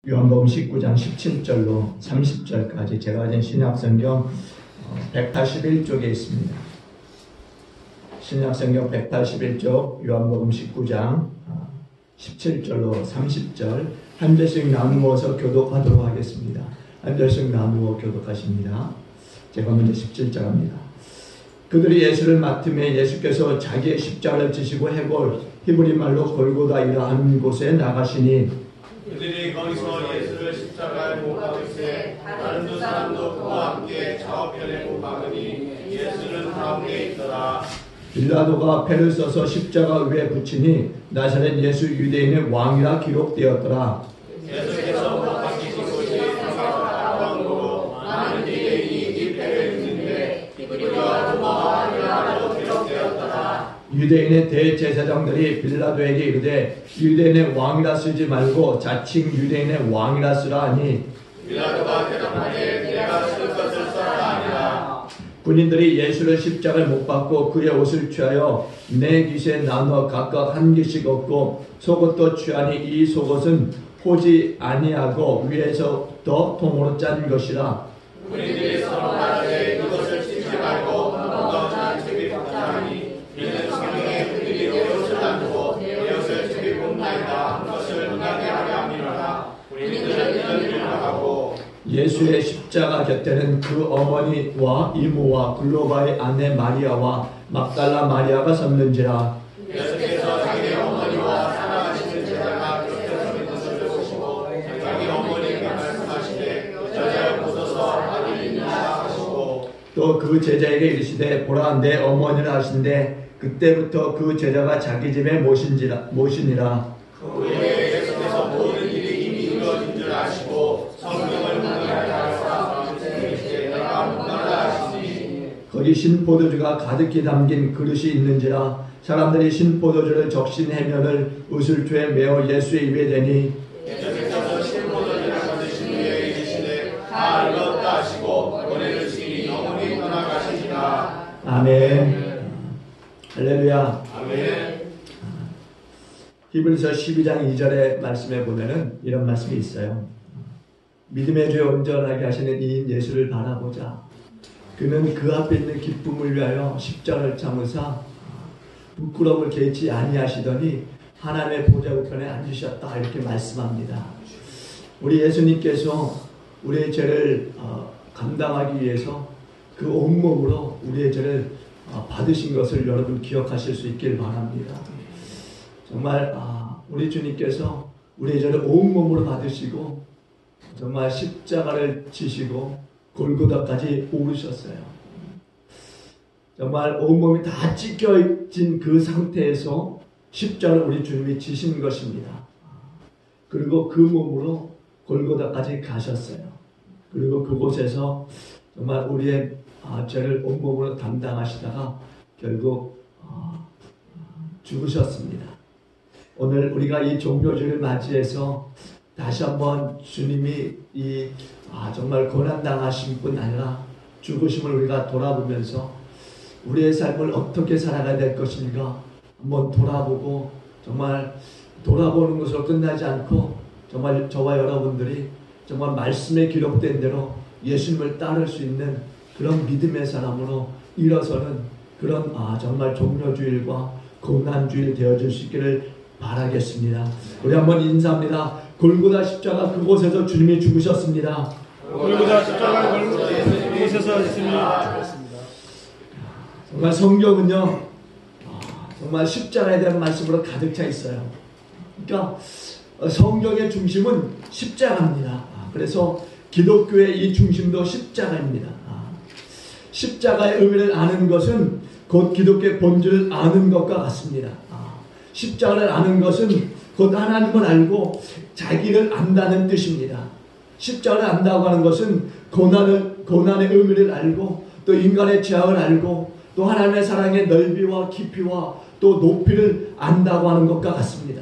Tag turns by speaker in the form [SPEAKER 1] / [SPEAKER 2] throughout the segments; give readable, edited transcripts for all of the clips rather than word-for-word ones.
[SPEAKER 1] 요한복음 19장 17절로 30절까지 제가 가진 신약성경 181쪽에 있습니다. 신약성경 181쪽 요한복음 19장 17절로 30절 한 절씩 나누어서 교독하도록 하겠습니다. 한 절씩 나누어 교독하십니다. 제가 먼저 17절 합니다. 그들이 예수를 맡음에 예수께서 자기의 십자가를 지시고 해골 히브리 말로 골고다이라 하는 곳에 나가시니
[SPEAKER 2] 그들이 거기서 예수를 십자가에 못 박을세 다른 두 사람도 그와 함께 좌우편에 못 박으니 예수는 가운데 있더라.
[SPEAKER 1] 빌라도가 패를 써서 십자가 위에 붙이니 나사렛 예수 유대인의 왕이라 기록되었더라.
[SPEAKER 2] 예수께서 못 박히신 곳이 왕으로 많은 유대인이 이 패를 듣는데 히브리와 로마와 헬라어로 기록되었더라.
[SPEAKER 1] 유대인의 대제사장들이 빌라도에게 이르되 유대인의 왕이라 쓰지 말고 자칭 유대인의 왕이라 쓰라 하니
[SPEAKER 2] 빌라도가 대답하되 내가 쓸 것을 써라 아니라.
[SPEAKER 1] 군인들이 예수를 십자가에 못 박고 그의 옷을 취하여 네 깃에 나누어 각각 한 깃씩 얻고 속옷도 취하니 이 속옷은 호지 아니하고 위에서부터 통으로 짠 것이라.
[SPEAKER 2] 군인들이 서로 말하되 이것을 찢지 말고 무거운 집이 복잡하니 이는 성경에 그들이 내 옷을 나누고 내 옷을 집이 복나이다 한 것을 응하게 하려 함이로라. 군인들은 이런 일을 하고
[SPEAKER 1] 예수의 십자가 곁에는 그 어머니와 이모와 글로바의 아내 마리아와 막달라 마리아가 섰는지라.
[SPEAKER 2] 예수께서 자기 어머니와 사랑하시는 제자가 곁에 서 있는 것을 보시고 자기 어머니에게 말씀하시되 여자여 보소서 아들이 있느냐 하시고
[SPEAKER 1] 또 그 제자에게 이르시되 보라 내 어머니라 하신대 그때부터 그 제자가 자기 집에 모시니라.
[SPEAKER 2] 그 후에 예수께서 모든 일이 이미 이루어진 줄 아시고 성경을 묵상하게 하사 이르시되 내가 묵상하라 하시니
[SPEAKER 1] 거기 신포도주가 가득히 담긴 그릇이 있는지라. 사람들이 신포도주를 적신 해면을 우슬초에 메어 예수의 입에 대니
[SPEAKER 2] 예수께서 신포도주를 거두신 후에 이르시되 다 이뤘다 하시고 보내를 주시니 영원히 떠나가시니라.
[SPEAKER 1] 아멘. 할렐루야.
[SPEAKER 2] 아멘.
[SPEAKER 1] 히브리서 12장 2절의 말씀에 보면은 이런 말씀이 있어요. 믿음의 주에 온전하게 하시는 이인 예수를 바라보자. 그는 그 앞에 있는 기쁨을 위하여 십자가를 참으사 부끄러움을 개치 아니하시더니 하나님의 보좌 우편에 앉으셨다. 이렇게 말씀합니다. 우리 예수님께서 우리의 죄를 감당하기 위해서 그 온몸으로 우리의 죄를 받으신 것을 여러분 기억하실 수 있길 바랍니다. 정말 우리 주님께서 우리의 죄를 온몸으로 받으시고 정말 십자가를 지시고 골고다까지 오르셨어요. 정말 온몸이 다 찢겨진 그 상태에서 십자가를 우리 주님이 지신 것입니다. 그리고 그 몸으로 골고다까지 가셨어요. 그리고 그곳에서 정말 우리의 죄를 온몸으로 담당하시다가 결국 죽으셨습니다. 오늘 우리가 이 종료주를 맞이해서 다시 한번 주님이 이 정말 고난당하신 뿐 아니라 죽으심을 우리가 돌아보면서 우리의 삶을 어떻게 살아가야 될 것인가 한번 돌아보고 정말 돌아보는 것으로 끝나지 않고 정말 저와 여러분들이 정말 말씀에 기록된 대로 예수님을 따를 수 있는 그런 믿음의 사람으로 일어서는 그런 정말 종료주일과 고난주일 되어줄 수 있기를 바라겠습니다. 우리 한번 인사합니다. 골고다 십자가 그곳에서 주님이 죽으셨습니다.
[SPEAKER 3] 골고다 십자가 그곳에서 주님이 죽으셨습니다.
[SPEAKER 1] 정말 성경은요 정말 십자가에 대한 말씀으로 가득 차 있어요. 그러니까 성경의 중심은 십자가입니다. 그래서 기독교의 이 중심도 십자가입니다. 십자가의 의미를 아는 것은 곧 기독교의 본질을 아는 것과 같습니다. 십자가를 아는 것은 곧 하나님을 알고 자기를 안다는 뜻입니다. 십자가를 안다고 하는 것은 고난의 의미를 알고 또 인간의 죄악을 알고 또 하나님의 사랑의 넓이와 깊이와 또 높이를 안다고 하는 것과 같습니다.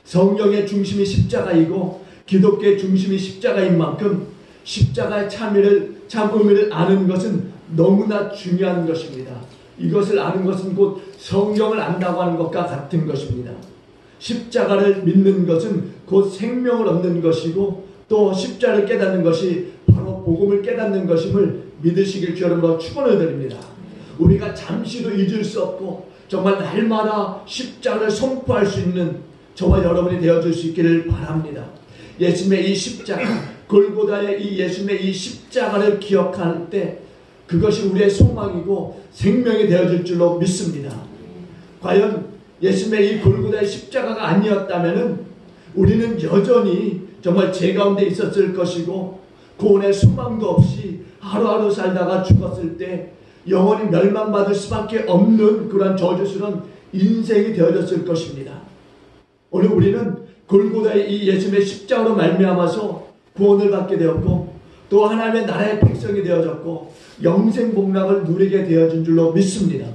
[SPEAKER 1] 성경의 중심이 십자가이고 기독교의 중심이 십자가인 만큼 십자가의 참 의미를 아는 것은 너무나 중요한 것입니다. 이것을 아는 것은 곧 성경을 안다고 하는 것과 같은 것입니다. 십자가를 믿는 것은 곧 생명을 얻는 것이고 또 십자가를 깨닫는 것이 바로 복음을 깨닫는 것임을 믿으시길 주여로 축원을 드립니다. 우리가 잠시도 잊을 수 없고 정말 날마다 십자가를 선포할 수 있는 저와 여러분이 되어줄 수 있기를 바랍니다. 예수님의 이 십자가, 골고다의 이 예수님의 이 십자가를 기억할 때 그것이 우리의 소망이고 생명이 되어질 줄로 믿습니다. 과연 예수님의 이 골고다의 십자가가 아니었다면 우리는 여전히 정말 죄 가운데 있었을 것이고 구원의 소망도 없이 하루하루 살다가 죽었을 때 영원히 멸망받을 수밖에 없는 그러한 저주스러운 인생이 되어졌을 것입니다. 오늘 우리는 골고다의 이 예수님의 십자가로 말미암아서 구원을 받게 되었고 또 하나님의 나라의 백성이 되어졌고 영생 복락을 누리게 되어진 줄로 믿습니다.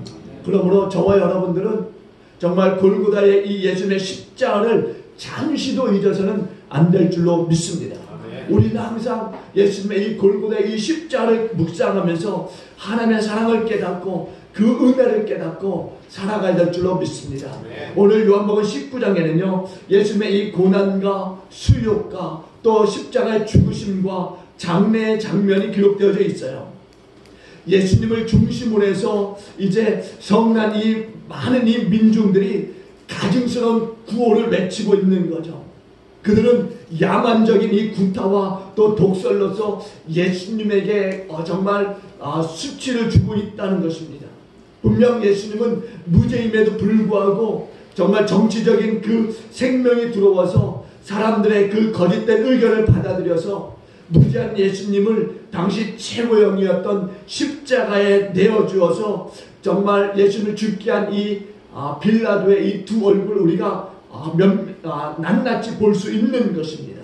[SPEAKER 1] 그러므로 저와 여러분들은 정말 골고다의 이 예수님의 십자가를 잠시도 잊어서는 안 될 줄로 믿습니다. 우리는 항상 예수님의 이 골고다의 이 십자가를 묵상하면서 하나님의 사랑을 깨닫고 그 은혜를 깨닫고 살아가야 될 줄로 믿습니다. 오늘 요한복음 19장에는요 예수님의 이 고난과 수욕과 또 십자가의 죽으심과 장례의 장면이 기록되어져 있어요. 예수님을 중심으로 해서 이제 성난 이 많은 이 민중들이 가증스러운 구호를 외치고 있는 거죠. 그들은 야만적인 이 구타와 또 독설로서 예수님에게 정말 수치를 주고 있다는 것입니다. 분명 예수님은 무죄임에도 불구하고 정말 정치적인 그 생명이 들어와서 사람들의 그 거짓된 의견을 받아들여서 무죄한 예수님을 당시 최고형이었던 십자가에 내어주어서 정말 예수님을 죽게 한 이 빌라도의 이 두 얼굴을 우리가 낱낱이 볼 수 있는 것입니다.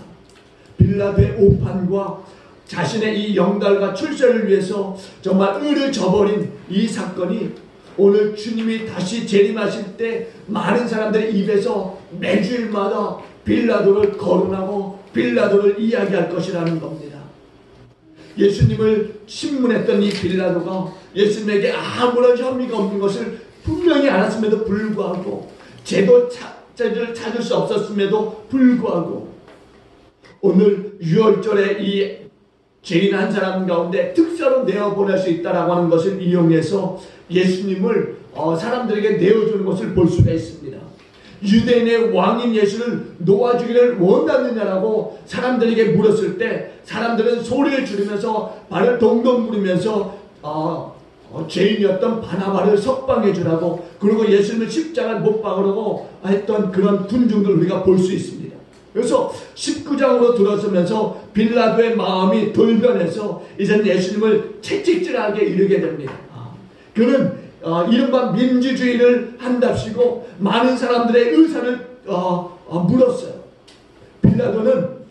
[SPEAKER 1] 빌라도의 오판과 자신의 이 영달과 출세를 위해서 정말 의를 저버린 이 사건이 오늘 주님이 다시 재림하실 때 많은 사람들의 입에서 매주일마다 빌라도를 거론하고 빌라도를 이야기할 것이라는 겁니다. 예수님을 신문했던 이 빌라도가 예수님에게 아무런 혐의가 없는 것을 분명히 알았음에도 불구하고 죄를 찾을 수 없었음에도 불구하고 오늘 6월절에 이 죄인 한 사람 가운데 특사로 내어보낼 수 있다라고 하는 것을 이용해서 예수님을 사람들에게 내어주는 것을 볼 수가 있습니다. 유대인의 왕인 예수를 놓아주기를 원하느냐라고 사람들에게 물었을 때 사람들은 소리를 지르면서 발을 동동 구르면서 죄인이었던 바나바를 석방해 주라고 그리고 예수님을 십자가에 못 박으라고 했던 그런 군중들 우리가 볼 수 있습니다. 그래서 19장으로 들어서면서 빌라도의 마음이 돌변해서 이제는 예수님을 채찍질하게 이르게 됩니다. 그는 이른바 민주주의를 한답시고 많은 사람들의 의사를 물었어요. 빌라도는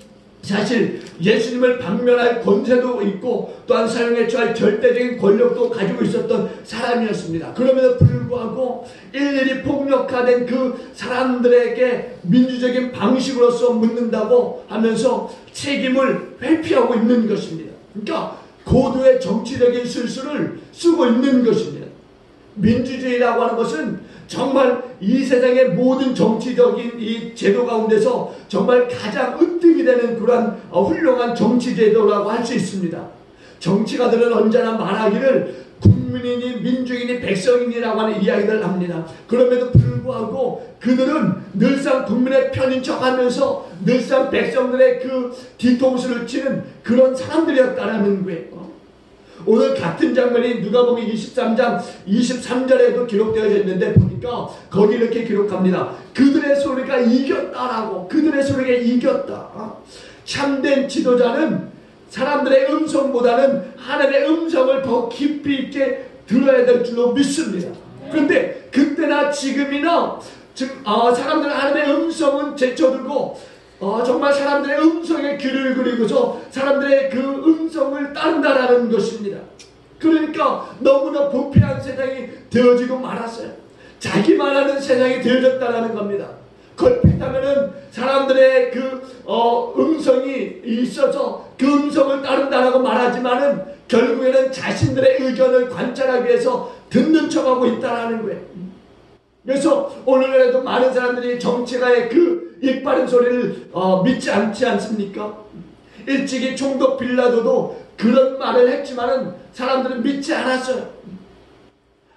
[SPEAKER 1] 사실 예수님을 방면할 권세도 있고 또한 사용해 처할 절대적인 권력도 가지고 있었던 사람이었습니다. 그럼에도 불구하고 일일이 폭력화된 그 사람들에게 민주적인 방식으로서 묻는다고 하면서 책임을 회피하고 있는 것입니다. 그러니까 고도의 정치적인 실수를 쓰고 있는 것입니다. 민주주의라고 하는 것은 정말 이 세상의 모든 정치적인 이 제도 가운데서 정말 가장 으뜸이 되는 그러한 훌륭한 정치 제도라고 할 수 있습니다. 정치가들은 언제나 말하기를 국민이니 민중이니 백성이니라고 하는 이야기를 합니다. 그럼에도 불구하고 그들은 늘상 국민의 편인 척하면서 늘상 백성들의 그 뒤통수를 치는 그런 사람들이었다라는 거예요. 오늘 같은 장면이 누가복음 23장 23절에도 기록되어져 있는데 보니까 거기 이렇게 기록합니다. 그들의 소리가 이겼다라고. 그들의 소리가 이겼다. 참된 지도자는 사람들의 음성보다는 하나님의 음성을 더 깊이 있게 들어야 될 줄로 믿습니다. 그런데 그때나 지금이나 사람들은 하나님의 음성은 제쳐두고 정말 사람들의 음성에 귀를 기울이고서 사람들의 그 음성을 따른다라는 것입니다. 그러니까 너무나 부패한 세상이 되어지고 말았어요. 자기만 하는 세상이 되어졌다라는 겁니다. 걸핏하면은 사람들의 그 음성이 있어서 그 음성을 따른다라고 말하지만은 결국에는 자신들의 의견을 관찰하기 위해서 듣는 척하고 있다라는 거예요. 그래서 오늘날에도 많은 사람들이 정치가의 그 입바른 소리를 믿지 않지 않습니까? 일찍이 총독 빌라도도 그런 말을 했지만은 사람들은 믿지 않았어요.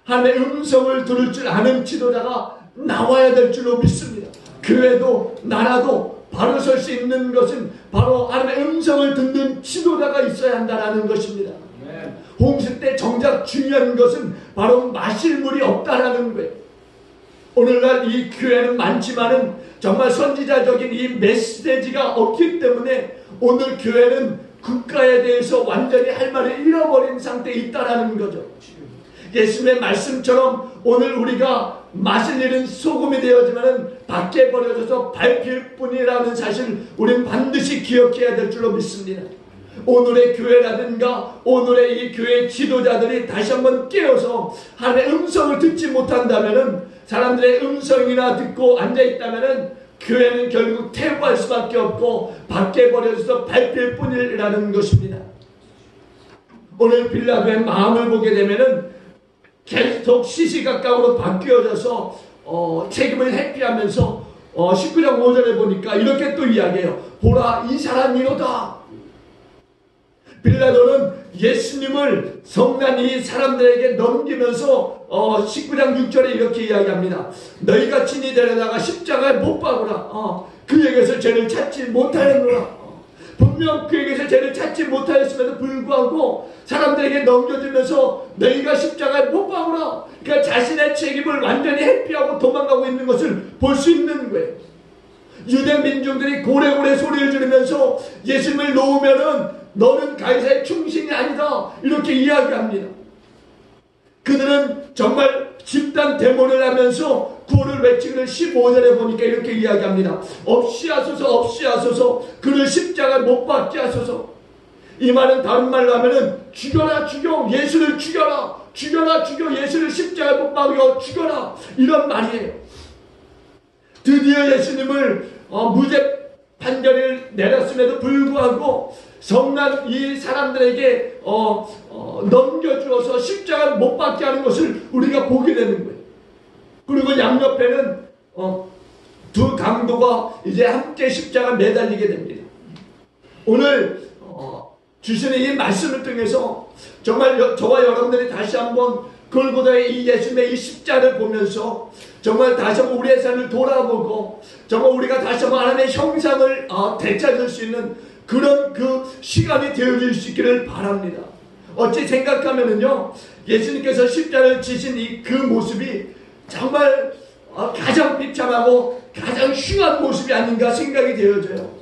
[SPEAKER 1] 하나님의 음성을 들을 줄 아는 지도자가 나와야 될 줄로 믿습니다. 교회도 나라도 바로 설 수 있는 것은 바로 하나님의 음성을 듣는 지도자가 있어야 한다는 것입니다. 홍수 때 정작 중요한 것은 바로 마실 물이 없다라는 거예요. 오늘날 이 교회는 많지만은 정말 선지자적인 이 메시지가 없기 때문에 오늘 교회는 국가에 대해서 완전히 할 말을 잃어버린 상태에 있다라는 거죠. 예수님의 말씀처럼 오늘 우리가 마실 일은 소금이 되어지만은 밖에 버려져서 밟힐 뿐이라는 사실을 우리는 반드시 기억해야 될 줄로 믿습니다. 오늘의 교회라든가 오늘의 이 교회 지도자들이 다시 한번 깨어서 하나님의 음성을 듣지 못한다면은 사람들의 음성이나 듣고 앉아있다면은 교회는 결국 퇴보할 수밖에 없고 밖에 버려져서 밟힐 뿐이라는 것입니다. 오늘 빌라도의 마음을 보게 되면은 계속 시시각각으로 바뀌어져서 책임을 회피하면서 19장 5절에 보니까 이렇게 또 이야기해요. 보라 이 사람이로다. 빌라도는 예수님을 성난 이 사람들에게 넘기면서 19장 6절에 이렇게 이야기합니다. 너희가 친히 데려다가 십자가에 못 박으라. 그에게서 죄를 찾지 못하였노라. 분명 그에게서 죄를 찾지 못하였음에도 불구하고 사람들에게 넘겨주면서 너희가 십자가에 못 박으라. 그러니까 자신의 책임을 완전히 회피하고 도망가고 있는 것을 볼 수 있는 거예요. 유대 민중들이 고래고래 소리를 지르면서 예수님을 놓으면은 너는 가이사의 충신이 아니다 이렇게 이야기합니다. 그들은 정말 집단 데모를 하면서 구호를 외치기를 15절에 보니까 이렇게 이야기합니다. 없이 하소서 없이 하소서 그를 십자가에 못 박게 하소서. 이 말은 다른 말로 하면은 죽여라 죽여 예수를 죽여라 죽여라 죽여 예수를 십자가에 못 박여 죽여라 이런 말이에요. 드디어 예수님을 무죄 판결을 내렸음에도 불구하고 성난 이 사람들에게 넘겨주어서 십자가를 못 박게 하는 것을 우리가 보게 되는 거예요. 그리고 양옆에는 두 강도가 이제 함께 십자가 매달리게 됩니다. 오늘 주시는 이 말씀을 통해서 정말 저와 여러분들이 다시 한번 골고다의 이 예수님의 이 십자를 보면서 정말 다시 한번 우리의 삶을 돌아보고 정말 우리가 다시 한번 하나님의 형상을 되찾을 수 있는 그런 그 시간이 되어질 수 있기를 바랍니다. 어찌 생각하면은요 예수님께서 십자를 지신 이 그 모습이 정말 가장 비참하고 가장 흉한 모습이 아닌가 생각이 되어져요.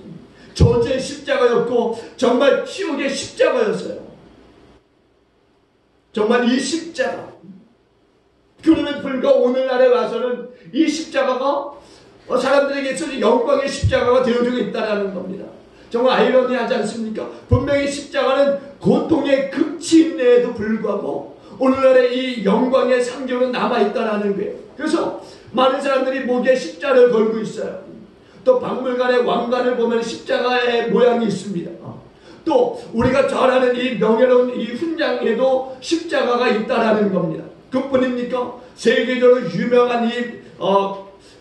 [SPEAKER 1] 저주의 십자가였고 정말 치욕의 십자가였어요. 정말 이 십자가 그러면 불과 오늘날에 와서는 이 십자가가 사람들에게 있어서 영광의 십자가가 되어지고 있다는 겁니다. 정말 아이러니하지 않습니까? 분명히 십자가는 고통의 극치인내에도 불구하고 오늘날의 이 영광의 상징으로 남아있다는 거예요. 그래서 많은 사람들이 목에 십자를 걸고 있어요. 또 박물관의 왕관을 보면 십자가의 모양이 있습니다. 또 우리가 잘 아는 이 명예로운 이 훈장에도 십자가가 있다라는 겁니다. 그뿐입니까? 세계적으로 유명한 이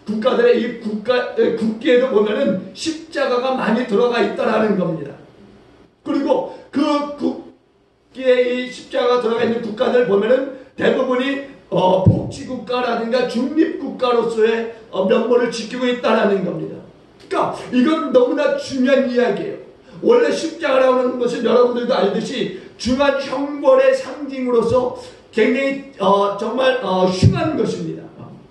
[SPEAKER 1] 국가들의 이 국기에도 보면은 십자가가 많이 들어가 있다라는 겁니다. 그리고 그 국기에 이 십자가가 들어가 있는 국가들 보면은 대부분이 복지국가라든가 중립국가로서의 면모를 지키고 있다라는 겁니다. 그러니까 이건 너무나 중요한 이야기예요. 원래 십자가라고 하는 것은 여러분들도 알듯이 중한 형벌의 상징으로서 굉장히 정말 흉한 것입니다.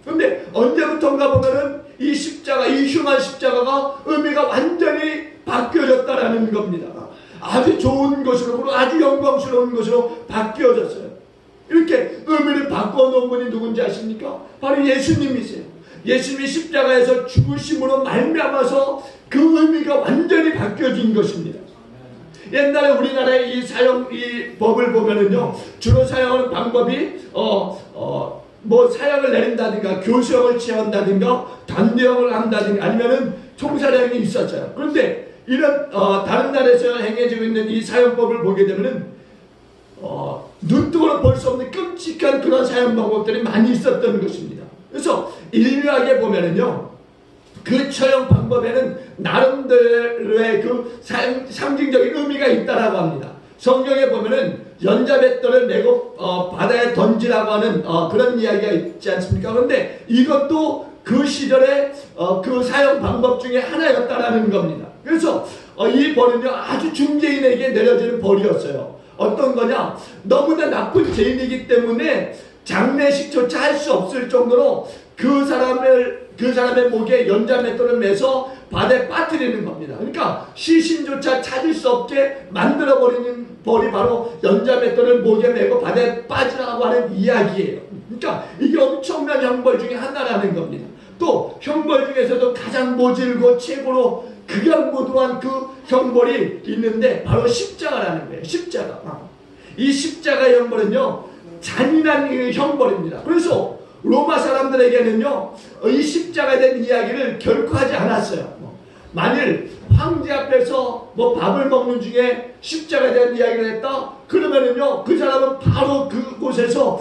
[SPEAKER 1] 그런데 언제부턴가 보면은 이 십자가, 이 흉한 십자가가 의미가 완전히 바뀌어졌다라는 겁니다. 아주 좋은 것으로, 아주 영광스러운 것으로 바뀌어졌어요. 이렇게 의미를 바꿔놓은 분이 누군지 아십니까? 바로 예수님이세요. 예수님이 십자가에서 죽으심으로 말미암아서 그 의미가 완전히 바뀌어진 것입니다. 옛날에 우리나라의 이 법을 보면은요, 주로 사용하는 방법이 뭐 사형을 내린다든가 교수형을 취한다든가 단대형을 한다든가 아니면은 총살형이 있었어요. 그런데 이런 다른 나라에서 행해지고 있는 이 사형법을 보게 되면은 눈뜨고는 볼 수 없는 끔찍한 그런 사형 방법들이 많이 있었던 것입니다. 그래서 인류학에 보면은요, 그 처형 방법에는 나름대로의 그 상징적인 의미가 있다라고 합니다. 성경에 보면은 연자맷돌을 메고 바다에 던지라고 하는 그런 이야기가 있지 않습니까? 그런데 이것도 그 시절의 그 사형 방법 중에 하나였다라는 겁니다. 그래서 이 벌은요, 아주 중죄인에게 내려지는 벌이었어요. 어떤 거냐? 너무나 나쁜 죄인이기 때문에 장례식조차 할 수 없을 정도로 그 사람의 목에 연자맷돌을 매서 바다에 빠뜨리는 겁니다. 그러니까 시신조차 찾을 수 없게 만들어버리는 벌이 바로 연자맷돌을 목에 매고 바다에 빠지라고 하는 이야기예요. 그러니까 이게 엄청난 형벌 중에 하나라는 겁니다. 또 형벌 중에서도 가장 모질고 최고로 극악무도한 그 형벌이 있는데 바로 십자가라는 거예요. 십자가. 이 십자가의 형벌은요, 잔인한 형벌입니다. 그래서 로마 사람들에게는요, 이 십자가에 대한 이야기를 결코 하지 않았어요. 만일 황제 앞에서 밥을 먹는 중에 십자가에 대한 이야기를 했다? 그러면은요, 그 사람은 바로 그곳에서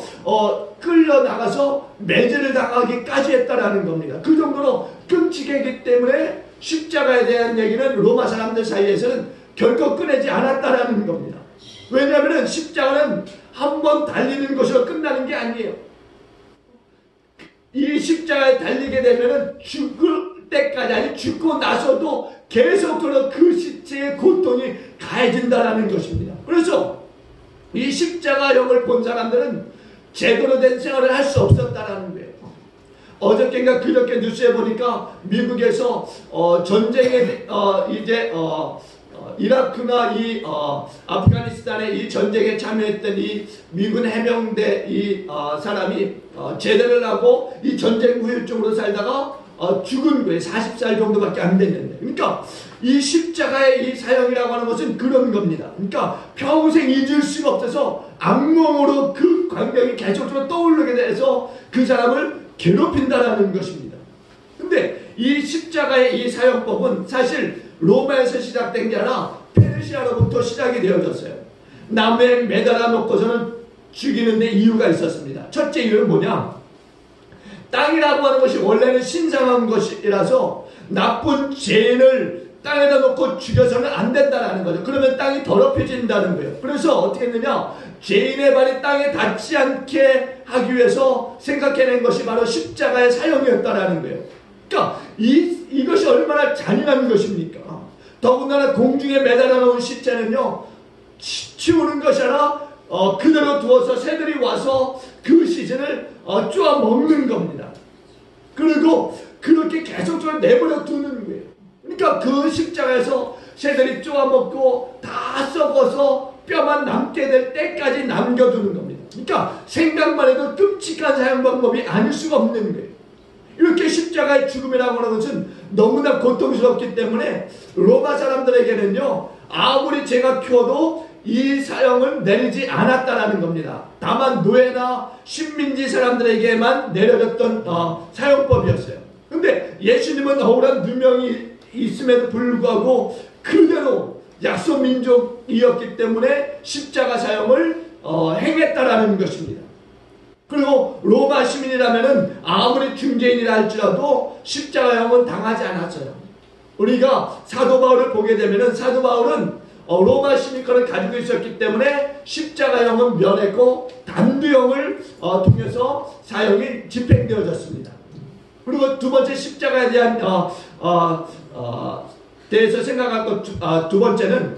[SPEAKER 1] 끌려나가서 매제를 당하기까지 했다라는 겁니다. 그 정도로 끔찍했기 때문에 십자가에 대한 얘기는 로마 사람들 사이에서는 결코 꺼내지 않았다라는 겁니다. 왜냐하면 십자가는 한 번 달리는 것으로 끝나는 게 아니에요. 이 십자가에 달리게 되면은 죽을 때까지, 아니 죽고 나서도 계속적으로 그 시체의 고통이 가해진다라는 것입니다. 그래서 이 십자가형을 본 사람들은 제대로 된 생활을 할 수 없었다라는 거예요. 어저께인가 그저께 뉴스에 보니까 미국에서 전쟁에 이라크나 이 아프가니스탄의 이 전쟁에 참여했던 이 미군 해병대 이 사람이 제대를 하고 이 전쟁 후유증으로 살다가 죽은 거예요. 40살 정도밖에 안 됐는데. 그러니까 이 십자가의 이 사형이라고 하는 것은 그런 겁니다. 그러니까 평생 잊을 수가 없어서 악몽으로 그 광경이 계속적으로 떠오르게 돼서 그 사람을 괴롭힌다라는 것입니다. 근데 이 십자가의 이 사형법은 사실 로마에서 시작된 게 아니라 페르시아로부터 시작이 되어졌어요. 나무에 매달아 놓고서는 죽이는데 이유가 있었습니다. 첫째 이유는 뭐냐? 땅이라고 하는 것이 원래는 신성한 것이라서 나쁜 죄인을 땅에다 놓고 죽여서는 안 된다는 거죠. 그러면 땅이 더럽혀진다는 거예요. 그래서 어떻게 했느냐? 죄인의 발이 땅에 닿지 않게 하기 위해서 생각해낸 것이 바로 십자가의 사형이었다는 거예요. 그러니까 이것이 얼마나 잔인한 것입니까? 더군다나 공중에 매달아 놓은 시체는요, 치우는 것이 아니라 그대로 두어서 새들이 와서 그 시신을 쪼아 먹는 겁니다. 그리고 그렇게 계속적으로 내버려 두는 거예요. 그러니까 그 십자가에서 새들이 쪼아 먹고 다 썩어서 뼈만 남게 될 때까지 남겨두는 겁니다. 그러니까 생각만 해도 끔찍한 사형 방법이 아닐 수가 없는 거예요. 이렇게 십자가의 죽음이라고 하는 것은 너무나 고통스럽기 때문에 로마 사람들에게는요, 아무리 죄가 키워도 이 사형을 내리지 않았다라는 겁니다. 다만 노예나 식민지 사람들에게만 내려졌던 사형법이었어요. 근데 예수님은 억울한 누명이 있음에도 불구하고 그대로 약소민족이었기 때문에 십자가 사형을 행했다라는 것입니다. 그리고 로마 시민이라면은 아무리 중죄인이라 할지라도 십자가형은 당하지 않았어요. 우리가 사도 바울을 보게 되면은 사도 바울은 로마 시민권을 가지고 있었기 때문에 십자가형은 면했고 단두형을 통해서 사형이 집행되어졌습니다. 그리고 두 번째 십자가에 대한 대해서 생각할 것 두 번째는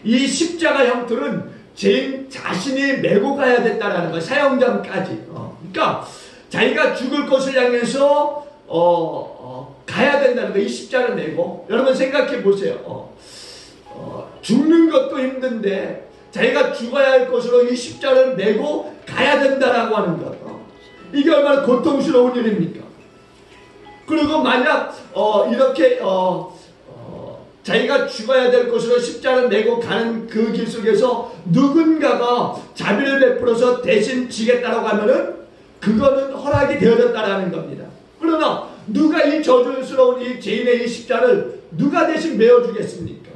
[SPEAKER 1] 이 십자가 형틀은 죄인 자신이 메고 가야 됐다라는 거예요. 사형장까지. 그러니까 자기가 죽을 것을 향해서 가야 된다는 거예요. 이 십자가를 메고. 여러분 생각해 보세요. 죽는 것도 힘든데 자기가 죽어야 할 것으로 이 십자가를 메고 가야 된다라고 하는 것. 이게 얼마나 고통스러운 일입니까? 그리고 만약 이렇게 자기가 죽어야 될 것으로 십자가를 메고 가는 그 길 속에서 누군가가 자비를 베풀어서 대신 지겠다라고 하면은 그거는 허락이 되어졌다라는 겁니다. 그러나 누가 이 저주스러운 이 죄인의 이 십자가를 누가 대신 메어주겠습니까?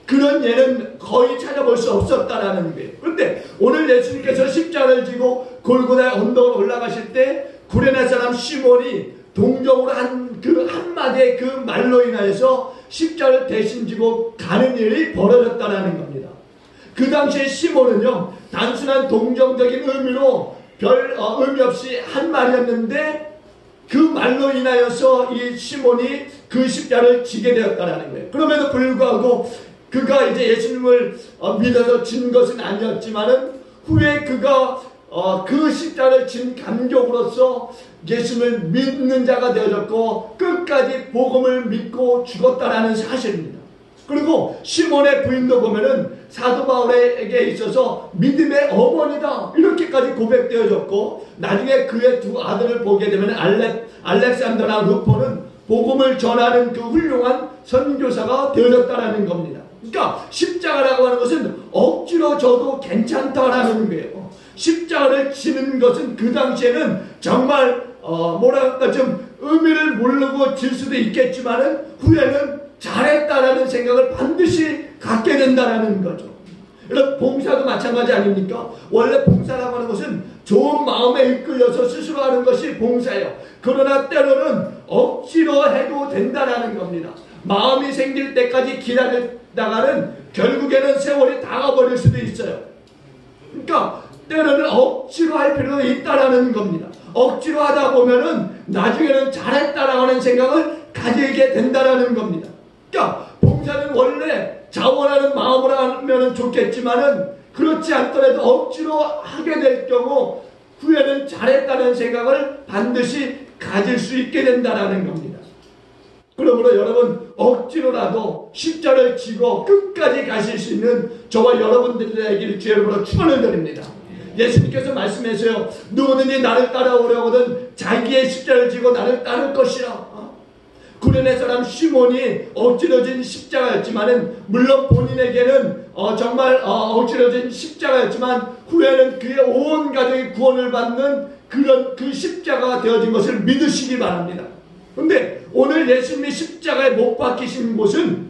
[SPEAKER 1] 그런 예는 거의 찾아볼 수 없었다라는 거예요. 그런데 오늘 예수님께서 십자가를 지고 골고다의 언덕으로 올라가실 때 구레네 사람 시몬이 동정으로 한 그 한마디의 그 말로 인하여서 십자가를 대신 지고 가는 일이 벌어졌다는 겁니다. 그 당시에 시몬은요, 단순한 동정적인 의미로 별 의미 없이 한 말이었는데 그 말로 인하여서 이 시몬이 그 십자가를 지게 되었다는 거예요. 그럼에도 불구하고 그가 이제 예수님을 믿어서 진 것은 아니었지만은 후에 그가 그 십자가를 진 감격으로서 예수님을 믿는 자가 되어졌고 끝까지 복음을 믿고 죽었다라는 사실입니다. 그리고 시몬의 부인도 보면은 사도 바울에게 있어서 믿음의 어머니다 이렇게까지 고백되어졌고 나중에 그의 두 아들을 보게 되면 알렉산더나 루포는 복음을 전하는 그 훌륭한 선교사가 되어졌다라는 겁니다. 그러니까 십자가라고 하는 것은 억지로 져도 괜찮다라는 거예요. 십자가를 지는 것은 그 당시에는 정말 뭐랄까 좀 의미를 모르고 질 수도 있겠지만은 후에는 잘했다라는 생각을 반드시 갖게 된다라는 거죠. 여러분 봉사도 마찬가지 아닙니까? 원래 봉사라고 하는 것은 좋은 마음에 이끌려서 스스로 하는 것이 봉사예요. 그러나 때로는 억지로 해도 된다라는 겁니다. 마음이 생길 때까지 기다리다가는 결국에는 세월이 다가버릴 수도 있어요. 그러니까 때로는 억지로 할 필요가 있다라는 겁니다. 억지로 하다 보면은 나중에는 잘했다라고 하는 생각을 가지게 된다라는 겁니다. 그러니까 봉사는 원래 자원하는 마음으로 하면 좋겠지만은 그렇지 않더라도 억지로 하게 될 경우 후에는 잘했다는 생각을 반드시 가질 수 있게 된다라는 겁니다. 그러므로 여러분 억지로라도 십자가를 지고 끝까지 가실 수 있는 저와 여러분들에게 주여로 축원을 드립니다. 예수님께서 말씀하세요. 누구든지 나를 따라오려거든 자기의 십자가를 지고 나를 따를 것이라. 구레네 사람 시몬이 억지로 진 십자가였지만은 물론 본인에게는 정말 억지로 진 십자가였지만 후에는 그의 온 가족이 구원을 받는 그런 그 십자가가 되어진 것을 믿으시기 바랍니다. 그런데 오늘 예수님이 십자가에 못 박히신 곳은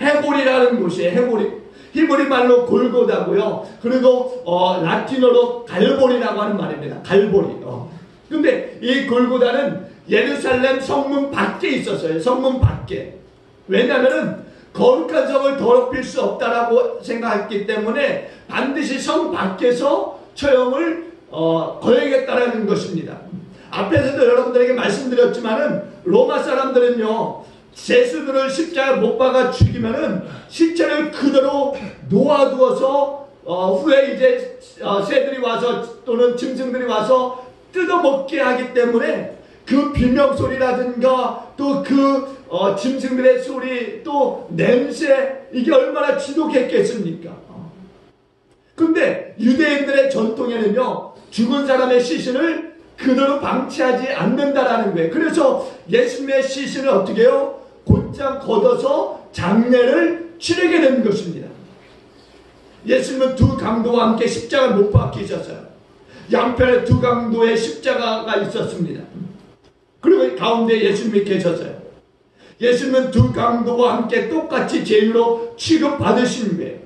[SPEAKER 1] 헤골이라는 곳이에요. 헤골이. 히브리 말로 골고다고요. 그리고 라틴어로 갈보리라고 하는 말입니다. 갈보리. 근데 이 골고다는 예루살렘 성문 밖에 있었어요. 성문 밖에. 왜냐하면은 거룩한 성을 더럽힐 수 없다라고 생각했기 때문에 반드시 성 밖에서 처형을 거야겠다라는 것입니다. 앞에서도 여러분들에게 말씀드렸지만은 로마 사람들은요, 제수들을 십자가에 못 박아 죽이면은 시체를 그대로 놓아두어서 후에 이제 새들이 와서 또는 짐승들이 와서 뜯어먹게 하기 때문에 그 비명소리라든가 또 그 짐승들의 소리 또 냄새 이게 얼마나 지독했겠습니까? 근데 유대인들의 전통에는요, 죽은 사람의 시신을 그대로 방치하지 않는다라는 거예요. 그래서 예수님의 시신을 어떻게 해요? 곧장 걷어서 장례를 치르게 된 것입니다. 예수님은 두 강도와 함께 십자가를 못 박히셨어요. 양편에 두 강도의 십자가가 있었습니다. 그리고 가운데 예수님이 계셨어요. 예수님은 두 강도와 함께 똑같이 죄인으로 취급받으신 거예요.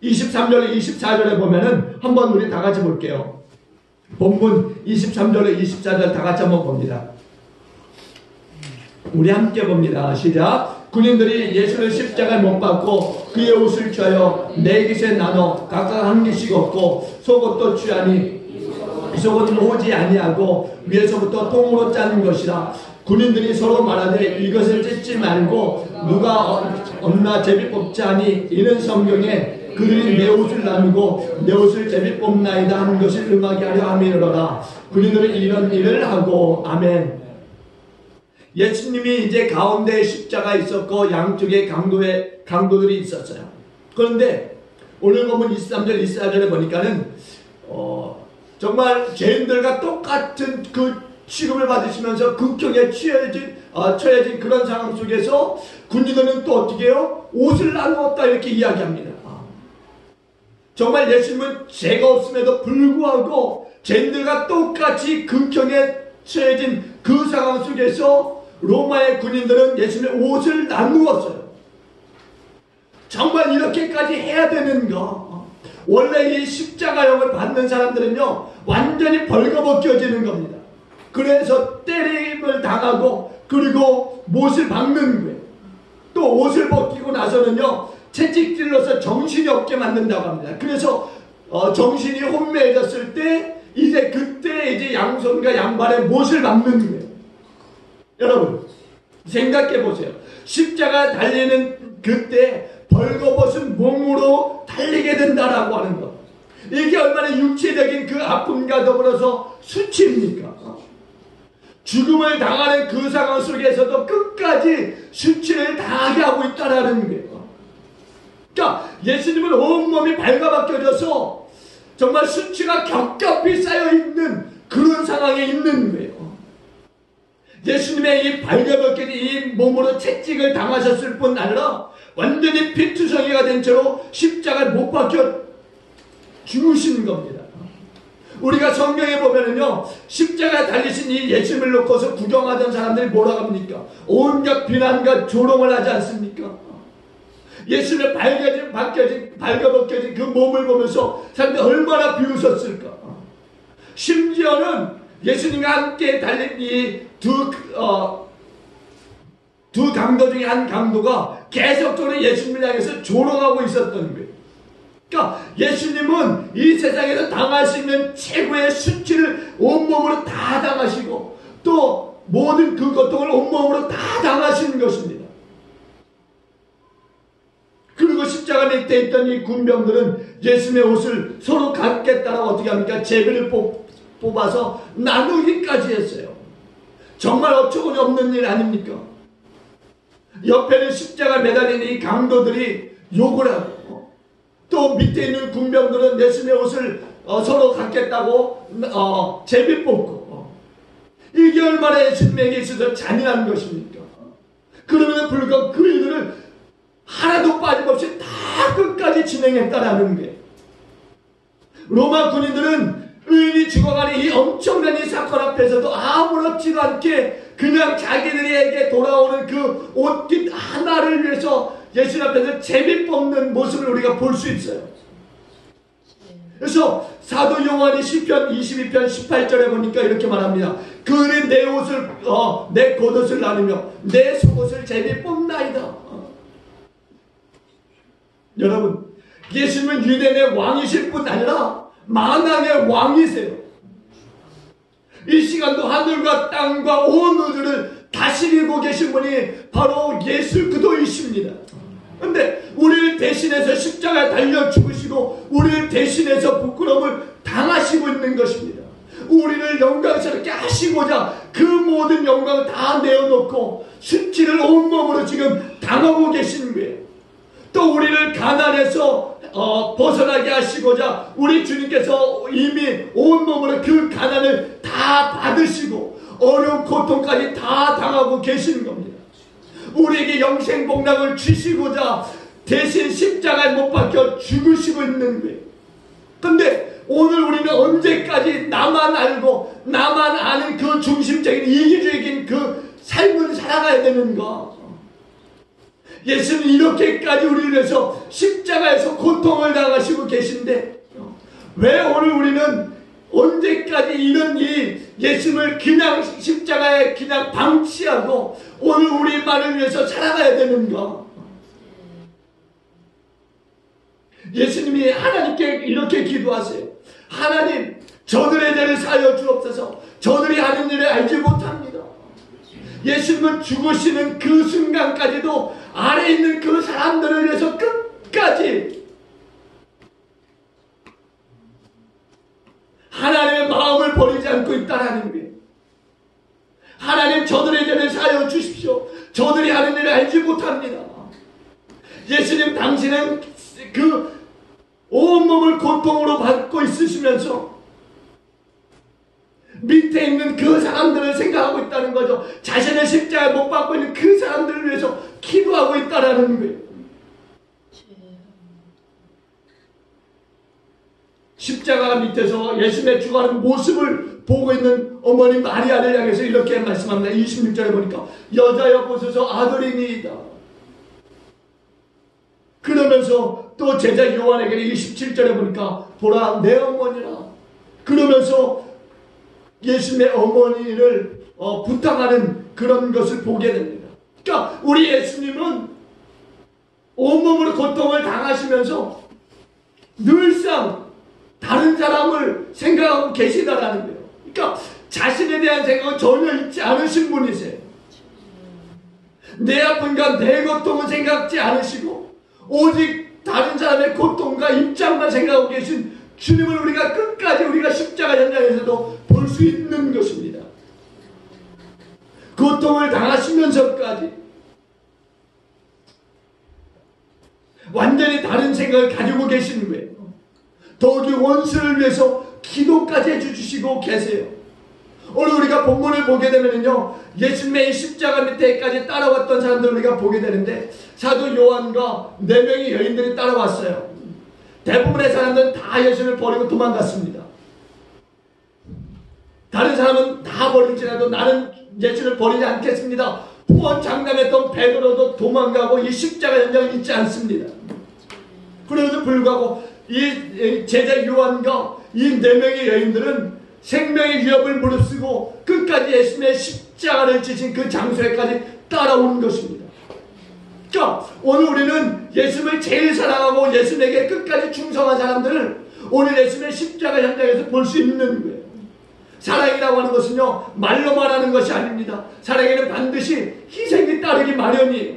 [SPEAKER 1] 23절에 24절에 보면은 한번 우리 다 같이 볼게요. 본문 23절에 24절 다 같이 한번 봅니다. 우리 함께 봅니다. 시작. 군인들이 예수를 십자가에 못 박고 그의 옷을 취하여 네 깃에 나눠 각각 한 깃씩 얻고 속옷도 취하니 이 속옷은 오지 아니하고 위에서부터 통으로 짠 것이라. 군인들이 서로 말하되 이것을 찢지 말고 누가 얻나 제비 뽑자 하니 이는 성경에 그들이 내 옷을 나누고 내 옷을 제비 뽑나이다 하는 것을 응하게 하려 함이로라. 군인들은 이런 일을 하고 아멘. 예수님이 이제 가운데에 십자가 있었고 양쪽에 강도들이 있었어요. 그런데 오늘 보면 23절 24절에 보니까는 정말 죄인들과 똑같은 그 취급을 받으시면서 극형에 처해진 그런 상황 속에서 군인들은 또 어떻게 해요? 옷을 나누었다 이렇게 이야기합니다. 정말 예수님은 죄가 없음에도 불구하고 죄인들과 똑같이 극형에 처해진 그 상황 속에서 로마의 군인들은 예수님의 옷을 나누었어요. 정말 이렇게까지 해야 되는가? 원래 이 십자가형을 받는 사람들은요, 완전히 벌거벗겨지는 겁니다. 그래서 때림을 당하고 그리고 못을 박는 거예요. 또 옷을 벗기고 나서는요 채찍질러서 정신이 없게 만든다고 합니다. 그래서 정신이 혼미해졌을 때 그때 이제 양손과 양발에 못을 박는 거예요. 여러분 생각해 보세요. 십자가 달리는 그때 벌거벗은 몸으로 달리게 된다라고 하는 것. 이게 얼마나 육체적인 그 아픔과 더불어서 수치입니까? 죽음을 당하는 그 상황 속에서도 끝까지 수치를 당하게 하고 있다라는 거예요. 그러니까 예수님은 온몸이 발가벗겨져서 정말 수치가 겹겹이 쌓여있는 그런 상황에 있는 거예요. 예수님의 이 발가벗겨진 이 몸으로 채찍을 당하셨을 뿐 아니라 완전히 피투성이가 된 채로 십자가에 못 박혀 죽으신 겁니다. 우리가 성경에 보면은요 십자가에 달리신 이 예수님을 놓고서 구경하던 사람들이 뭐라고 합니까? 온갖 비난과 조롱을 하지 않습니까? 예수님의 발가벗겨진 그 몸을 보면서 사람들이 얼마나 비웃었을까? 심지어는 예수님과 함께 달린 이 두 강도 중에 한 강도가 계속적으로 예수님을 향해서 조롱하고 있었던 거예요. 그러니까 예수님은 이 세상에서 당할 수 있는 최고의 수치를 온몸으로 다 당하시고 또 모든 그 고통을 온몸으로 다 당하시는 것입니다. 그리고 십자가 밑에 있던 이 군병들은 예수님의 옷을 서로 갖게 따라 어떻게 합니까? 제비를 뽑아서 나누기까지 했어요. 정말 어처구니 없는 일 아닙니까? 옆에는 십자가 매달린 이 강도들이 욕을 하고 또 밑에 있는 군병들은 예수님의 옷을 서로 갖겠다고 제비 뽑고 이게 얼마나 예수님에게 있어서 잔인한 것입니까? 그러면 불구하고 그 일들을 하나도 빠짐없이 다 끝까지 진행했다라는 게 로마 군인들은 의인이 죽어가는 이 엄청난 이 사건 앞에서도 아무렇지도 않게 그냥 자기들에게 돌아오는 그 옷깃 하나를 위해서 예수님 앞에서 제비 뽑는 모습을 우리가 볼 수 있어요. 그래서 사도 요한이 시편 22편 18절에 보니까 이렇게 말합니다. 그는 내 옷을 내 겉옷을 나누며 내 속옷을 제비 뽑나이다. 여러분 예수님은 유대인의 왕이실 뿐 아니라 만왕의 왕이세요. 이 시간도 하늘과 땅과 온 우주를 다스리고 계신 분이 바로 예수 그리스도이십니다. 그런데 우리를 대신해서 십자가에 달려 죽으시고 우리를 대신해서 부끄러움을 당하시고 있는 것입니다. 우리를 영광스럽게 하시고자 그 모든 영광을 다 내어놓고 수치를 온몸으로 지금 당하고 계신 거예요. 또 우리를 가난에서 벗어나게 하시고자 우리 주님께서 이미 온몸으로 그 가난을 다 받으시고 어려운 고통까지 다 당하고 계시는 겁니다. 우리에게 영생복락을 주시고자 대신 십자가에 못 박혀 죽으시고 있는 거예요. 근데 오늘 우리는 언제까지 나만 알고 나만 아는 그 중심적인 이기주의적인 그 삶을 살아가야 되는가? 예수는 이렇게까지 우리를 위해서 십자가에서 고통을 당하시고 계신데 왜 오늘 우리는 언제까지 이런 이 예수님을 그냥 십자가에 그냥 방치하고 오늘 우리만을 위해서 살아가야 되는가? 예수님이 하나님께 이렇게 기도하세요. 하나님 저들의 죄를 사하여 주옵소서. 저들이 하는 일을 알지 못합니다. 예수님은 죽으시는 그 순간까지도 아래 있는 그 사람들을 위해서 끝까지 하나님의 마음을 버리지 않고 있다는 거예요. 하나님 저들의 죄를 사하여 주십시오. 저들이 하는 일을 알지 못합니다. 예수님 당신은 그 온몸을 고통으로 받고 있으시면서 밑에 있는 그 사람들을 생각하고 있다는 거죠. 자신의 십자가에 못 박고 있는 그 사람들을 위해서 기도하고 있다는 거예요. 십자가 밑에서 예수님의 죽어가는 모습을 보고 있는 어머니 마리아를 향해서 이렇게 말씀합니다. 26절에 보니까 여자여 보소서 아들이니이다. 그러면서 또 제자 요한에게 27절에 보니까 보라 내 어머니라. 그러면서 예수님의 어머니를 부탁하는 그런 것을 보게 됩니다. 그러니까 우리 예수님은 온몸으로 고통을 당하시면서 늘상 다른 사람을 생각하고 계시다라는 거예요. 그러니까 자신에 대한 생각은 전혀 있지 않으신 분이세요. 내 아픔과 내 고통은 생각지 않으시고 오직 다른 사람의 고통과 입장만 생각하고 계신 주님을 우리가 끝까지 우리가 십자가 현장에서도 볼 수 있는 것입니다. 고통을 당하시면서까지 완전히 다른 생각을 가지고 계시는 거예요. 더욱이 원수를 위해서 기도까지 해주시고 계세요. 오늘 우리가 본문을 보게 되면요, 예수님의 십자가 밑에까지 따라왔던 사람들을 우리가 보게 되는데 사도 요한과 4명의 여인들이 따라왔어요. 대부분의 사람들은 다 예수님을 버리고 도망갔습니다. 다른 사람은 다 버릴지라도 나는 예수를 버리지 않겠습니다. 후원장담했던 베드로도 도망가고 이 십자가 현장을 잊지 않습니다. 그래도 불구하고 이 제자 요한과 이 4명의 여인들은 생명의 위협을 무릅쓰고 끝까지 예수님의 십자가를 지신 그 장소에까지 따라오는 것입니다. 그러니까 오늘 우리는 예수님을 제일 사랑하고 예수님에게 끝까지 충성한 사람들을 오늘 예수님의 십자가 현장에서 볼 수 있는 거예요. 사랑이라고 하는 것은요, 말로 말하는 것이 아닙니다. 사랑에는 반드시 희생이 따르기 마련이에요.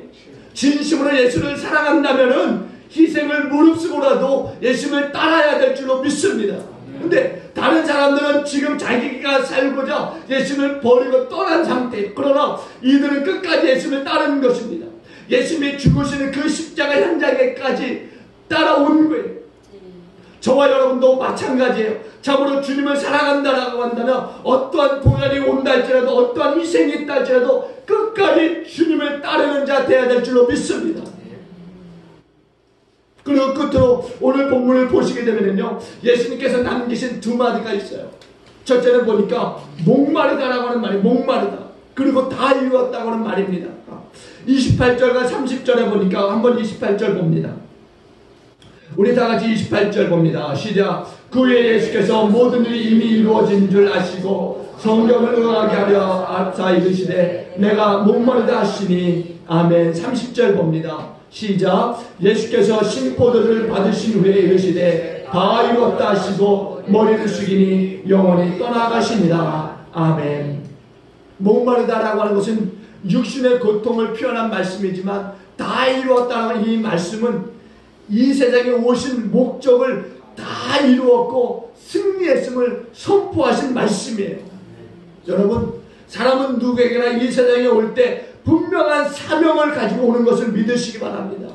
[SPEAKER 1] 진심으로 예수를 사랑한다면은 희생을 무릅쓰고라도 예수님을 따라야 될 줄로 믿습니다. 근데 다른 사람들은 지금 자기가 살고자 예수님을 버리고 떠난 상태. 그러나 이들은 끝까지 예수님을 따르는 것입니다. 예수님이 죽으시는 그 십자가 현장에까지 따라온 거예요. 저와 여러분도 마찬가지예요. 참으로 주님을 사랑한다라고 한다면 어떠한 고난이 온다 할지라도 어떠한 희생이 있다 할지라도 끝까지 주님을 따르는 자 되어야 될 줄로 믿습니다. 그리고 끝으로 오늘 본문을 보시게 되면요, 예수님께서 남기신 2마디가 있어요. 첫째는 보니까 목마르다라고 하는 말이 목마르다. 그리고 다 이루었다고 하는 말입니다. 28절과 30절에 보니까 한번 28절 봅니다. 우리 다 같이 28절 봅니다. 시작. 그 후에 예수께서 모든 일이 이미 이루어진 줄 아시고 성경을 응하게 하려 앞서 이르시되 내가 목마르다 하시니 아멘. 30절 봅니다. 시작. 예수께서 신포도를 받으신 후에 이르시되 다 이루었다 하시고 머리를 숙이니 영원히 떠나가시니라. 아멘. 목마르다라고 하는 것은 육신의 고통을 표현한 말씀이지만 다 이루었다는 이 말씀은 이 세상에 오신 목적을 다 이루었고 승리했음을 선포하신 말씀이에요. 여러분, 사람은 누구에게나 이 세상에 올 때 분명한 사명을 가지고 오는 것을 믿으시기 바랍니다.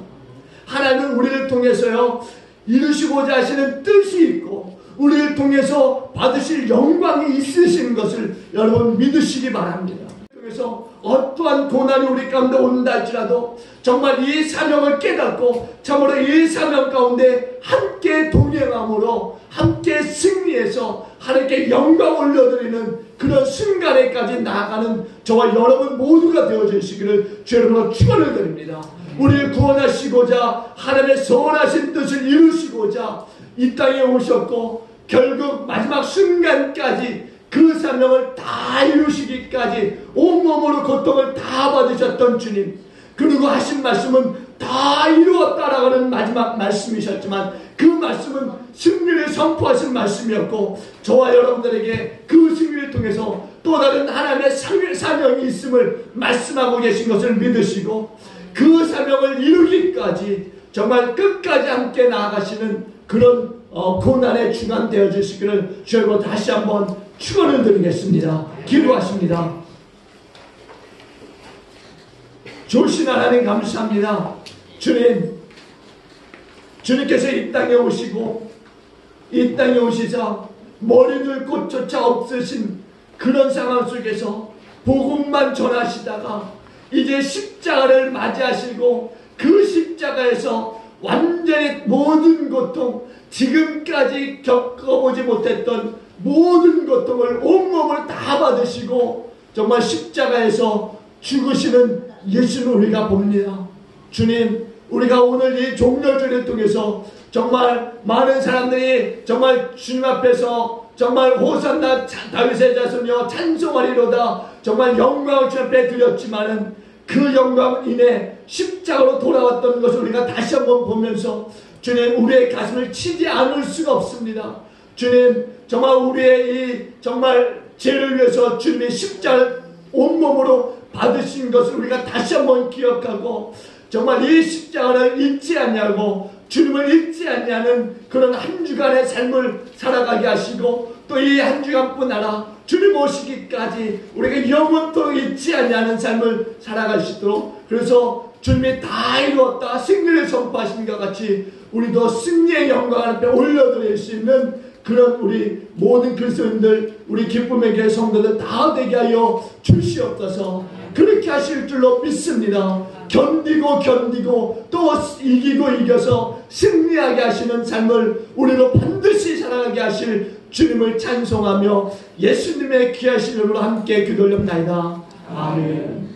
[SPEAKER 1] 하나님은 우리를 통해서요, 이루시고자 하시는 뜻이 있고 우리를 통해서 받으실 영광이 있으신 것을 여러분 믿으시기 바랍니다. 그래서 어떠한 고난이 우리 가운데 온다 할지라도 정말 이 사명을 깨닫고 참으로 이 사명 가운데 함께 동행함으로 함께 승리해서 하나님께 영광 올려드리는 그런 순간에까지 나아가는 저와 여러분 모두가 되어주시기를 주 여러분으로 축원을 드립니다. 우리를 구원하시고자 하나님의 선하신 뜻을 이루시고자 이 땅에 오셨고 결국 마지막 순간까지 그 사명을 다 이루시기까지 온몸으로 고통을 다 받으셨던 주님, 그리고 하신 말씀은 다 이루었다라고 하는 마지막 말씀이셨지만 그 말씀은 승리를 선포하신 말씀이었고 저와 여러분들에게 그 승리를 통해서 또 다른 하나님의 사명이 있음을 말씀하고 계신 것을 믿으시고 그 사명을 이루기까지 정말 끝까지 함께 나아가시는 그런 고난의 주간 되어 주시기를 주여 다시 한번 축원을 드리겠습니다. 기도하십니다. 좋으신 하나님 감사합니다. 주님, 주님께서 이 땅에 오시고 이 땅에 오시자 머리들 꽃조차 없으신 그런 상황 속에서 복음만 전하시다가 이제 십자가를 맞이하시고 그 십자가에서 완전히 모든 고통, 지금까지 겪어보지 못했던 모든 고통을 온몸을 다 받으시고 정말 십자가에서 죽으시는 예수를 우리가 봅니다. 주님, 우리가 오늘 이 종려주를 통해서 정말 많은 사람들이 정말 주님 앞에서 정말 호산나 다윗의 자손이여 찬송하리로다 정말 영광을 주 앞에 드렸지만은 그 영광 인해 십자가로 돌아왔던 것을 우리가 다시 한번 보면서 주님 우리의 가슴을 치지 않을 수가 없습니다. 주님 정말 우리의 이 정말 죄를 위해서 주님의 십자가를 온몸으로 받으신 것을 우리가 다시 한번 기억하고 정말 이 십자가를 잊지 않냐고 주님을 잊지 않냐는 그런 한 주간의 삶을 살아가게 하시고 또 이 한 주간뿐 아니라 주님 오시기까지 우리가 영원토록 잊지 않냐는 삶을 살아가시도록 그래서 주님이 다 이루었다 승리를 선포하신 것 같이 우리도 승리의 영광 앞에 올려드릴 수 있는 그런 우리 모든 그리스도인들 우리 기쁨의 교회 성도들 다 되게 하여 주시옵소서. 그렇게 하실 줄로 믿습니다. 견디고 또 이겨서 승리하게 하시는 삶을 우리로 반드시 살아가게 하실 주님을 찬송하며 예수님의 귀하신 이름으로 함께 기도하옵나이다. 아멘.